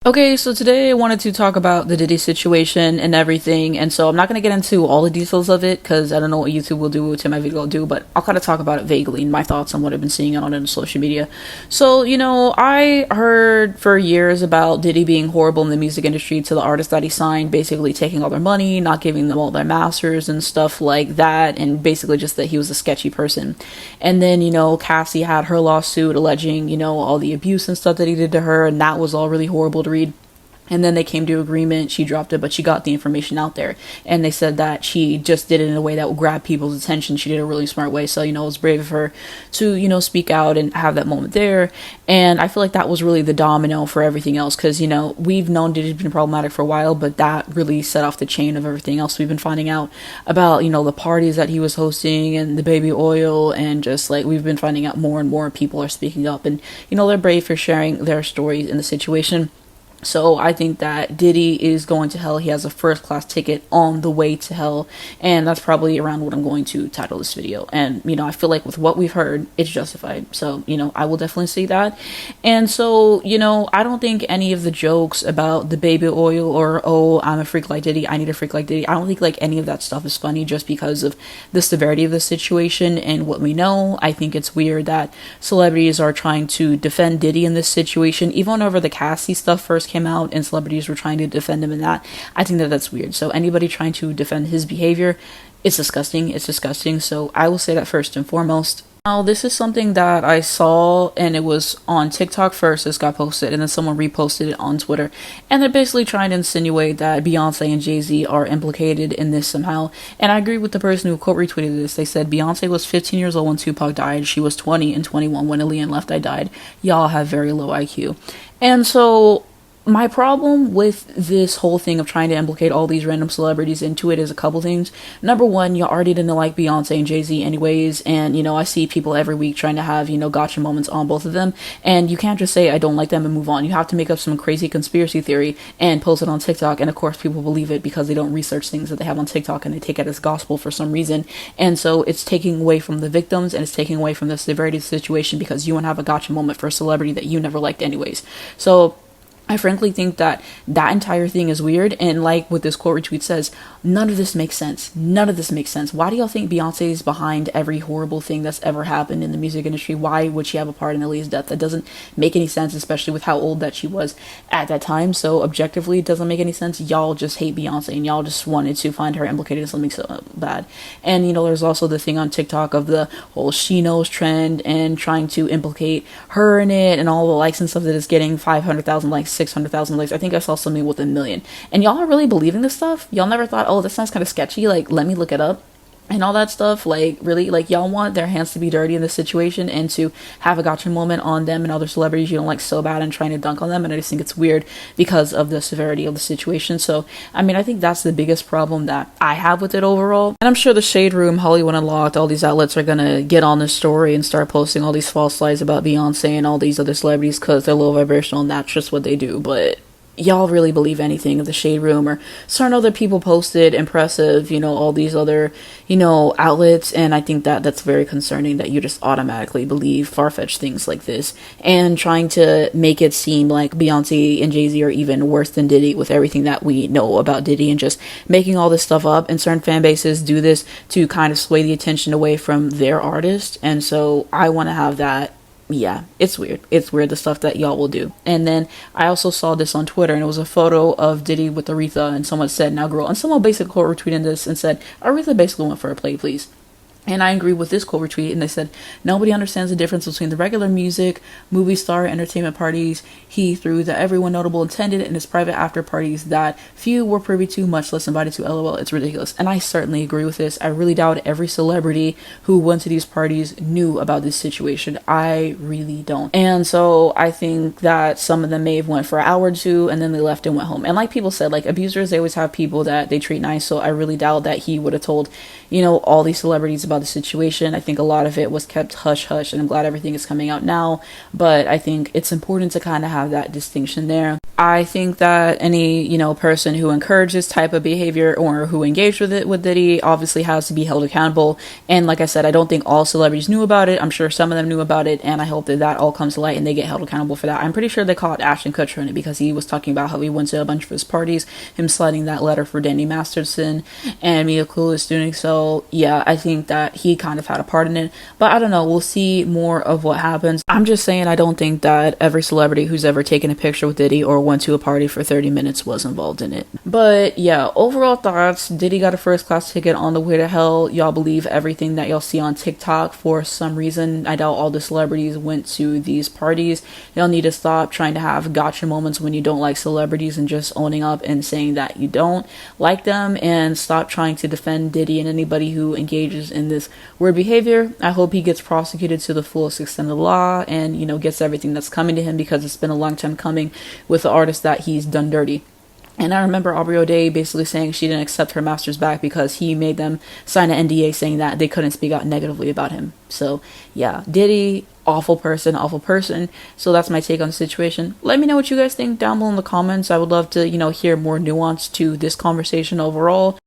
Okay, so today I wanted to talk about the Diddy situation and everything, and so I'm not going to get into all the details of it because I don't know what YouTube will do to my video will do, but I'll kind of talk about it vaguely and my thoughts on what I've been seeing on it on social media. So, I heard for years about Diddy being horrible in the music industry to the artists that he signed, basically taking all their money, not giving them all their masters and stuff like that, and basically just that he was a sketchy person. And then, Cassie had her lawsuit alleging, all the abuse and stuff that he did to her, and that was all really horrible to read. And then they came to agreement. She dropped it, but she got the information out there. And they said that she just did it in a way that would grab people's attention. She did it a really smart way. So, it was brave of her to, speak out and have that moment there. And I feel like that was really the domino for everything else. Because, we've known Diddy's been problematic for a while, but that really set off the chain of everything else we've been finding out about, the parties that he was hosting and the baby oil. And just like we've been finding out more and more people are speaking up. And, they're brave for sharing their stories in the situation. So I think that Diddy is going to hell. He has a first class ticket on the way to hell. And that's probably around what I'm going to title this video. And, I feel like with what we've heard, it's justified. So, I will definitely see that. And so, I don't think any of the jokes about the baby oil or, oh, I'm a freak like Diddy, I need a freak like Diddy, I don't think like any of that stuff is funny just because of the severity of the situation and what we know. I think it's weird that celebrities are trying to defend Diddy in this situation. Even whenever the Cassie stuff first came out and celebrities were trying to defend him in that, I think that that's weird. So anybody trying to defend his behavior, it's disgusting. It's disgusting. So I will say that first and foremost. Now, this is something that I saw, and it was on TikTok first. This got posted, and then someone reposted it on Twitter. And they're basically trying to insinuate that Beyonce and Jay-Z are implicated in this somehow. And I agree with the person who quote retweeted this. They said, Beyonce was 15 years old when Tupac died. She was 20 and 21 when Aaliyah Left Eye died. Y'all have very low IQ. And so my problem with this whole thing of trying to implicate all these random celebrities into it is a couple things. Number one, you already didn't like Beyonce and Jay-Z anyways, and, I see people every week trying to have, gotcha moments on both of them, and you can't just say, I don't like them and move on. You have to make up some crazy conspiracy theory and post it on TikTok, and of course people believe it because they don't research things that they have on TikTok and they take it as gospel for some reason, and so it's taking away from the victims and it's taking away from the severity of the situation because you want to have a gotcha moment for a celebrity that you never liked anyways. So I frankly think that that entire thing is weird, and like what this quote retweet says, none of this makes sense. None of this makes sense. Why do y'all think Beyonce is behind every horrible thing that's ever happened in the music industry? Why would she have a part in Aaliyah's death? That doesn't make any sense, especially with how old that she was at that time. So objectively, it doesn't make any sense. Y'all just hate Beyonce, and y'all just wanted to find her implicated in something so bad. And, there's also the thing on TikTok of the whole she knows trend and trying to implicate her in it and all the likes and stuff that is getting 500,000 likes, 600,000 likes. I think I saw something with 1 million. And y'all are really believing this stuff? Y'all never thought, oh, this sounds kind of sketchy, like, let me look it up and all that stuff? Like, really? Like, y'all want their hands to be dirty in this situation and to have a gotcha moment on them and other celebrities you don't like so bad and trying to dunk on them, and I just think it's weird because of the severity of the situation. So, I think that's the biggest problem that I have with it overall. And I'm sure the Shade Room, Hollywood Unlocked, all these outlets are gonna get on this story and start posting all these false lies about Beyonce and all these other celebrities because they're low vibrational and that's just what they do. But y'all really believe anything of the Shade Room or certain other people posted, impressive, all these other, outlets, and I think that that's very concerning that you just automatically believe far-fetched things like this and trying to make it seem like Beyonce and Jay-Z are even worse than Diddy with everything that we know about Diddy and just making all this stuff up. And certain fan bases do this to kind of sway the attention away from their artist, and so I want to have that. Yeah, it's weird. It's weird, the stuff that y'all will do. And then I also saw this on Twitter, and it was a photo of Diddy with Aretha, and someone said, now girl, and someone basically retweeted this and said, Aretha basically went for a play, please. And I agree with this quote retweet, and they said, nobody understands the difference between the regular music, movie star, entertainment parties he threw that everyone notable attended in his private after parties that few were privy to, much less invited to. LOL, it's ridiculous. And I certainly agree with this. I really doubt every celebrity who went to these parties knew about this situation. I really don't. And so I think that some of them may have went for an hour or two and then they left and went home. And like people said, like abusers, they always have people that they treat nice. So I really doubt that he would have told, all these celebrities about the situation. I think a lot of it was kept hush hush, and I'm glad everything is coming out now. But I think it's important to kind of have that distinction there. I think that any, person who encourages this type of behavior or who engaged with it with Diddy obviously has to be held accountable. And like I said, I don't think all celebrities knew about it. I'm sure some of them knew about it, and I hope that that all comes to light and they get held accountable for that. I'm pretty sure they caught Ashton Kutcher in it because he was talking about how he went to a bunch of his parties, him sliding that letter for Danny Masterson, and Mia Clueless doing so. Yeah, I think that he kind of had a part in it, but I don't know. We'll see more of what happens. I'm just saying I don't think that every celebrity who's ever taken a picture with Diddy or went to a party for 30 minutes was involved in it. But yeah, overall thoughts, Diddy got a first class ticket on the way to hell. Y'all believe everything that y'all see on TikTok for some reason. I doubt all the celebrities went to these parties. Y'all need to stop trying to have gotcha moments when you don't like celebrities and just owning up and saying that you don't like them, and stop trying to defend Diddy and anybody who engages in this weird behavior. I hope he gets prosecuted to the fullest extent of the law and, gets everything that's coming to him, because it's been a long time coming with the artist that he's done dirty. And I remember Aubrey O'Day basically saying she didn't accept her masters back because he made them sign an NDA saying that they couldn't speak out negatively about him. So yeah, Diddy, awful person, awful person. So that's my take on the situation. Let me know what you guys think down below in the comments. I would love to, hear more nuance to this conversation overall.